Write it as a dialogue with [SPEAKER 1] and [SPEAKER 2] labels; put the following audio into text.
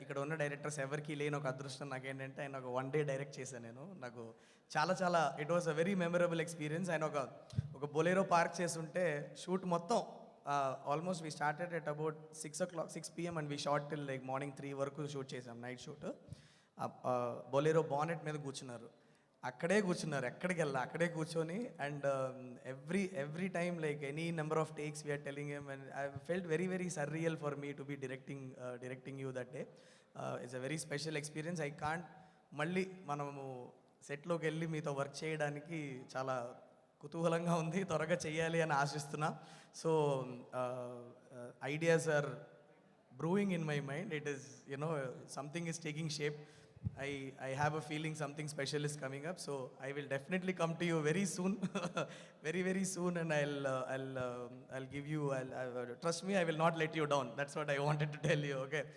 [SPEAKER 1] ఇక్కడ ఉన్న డైరెక్టర్స్ ఎవరికీ లేని ఒక అదృష్టం నాకేంటంటే ఆయన ఒక 1 డే డైరెక్ట్ చేశాను నేను. నాకు చాలా it was a very memorable experience. ఆయన ఒక బొలేరో పార్క్ చేస్తుంటే షూట్ మొత్తం almost we started at about 6 PM and we short till like morning 3 వరకు షూట్ చేసాం, నైట్ షూట్. బొలేరో బానెట్ మీద కూర్చున్నారు, అక్కడే కూర్చొని and every time like any number of takes we are telling him and I felt very surreal for me to be directing you that day. It's a very special experience. I can't మళ్ళీ మనము సెట్లోకి వెళ్ళి మీతో work చేయడానికి చాలా కుతూహలంగా ఉంది, త్వరగా చేయాలి అని ఆశిస్తున్నా. So ideas are brewing in my mind. It is, something is taking shape. I have a feeling something special is coming up. So I will definitely come to you very soon, very soon, and I'll give you. Trust me, I will not let you down. That's what I wanted to tell you. Okay.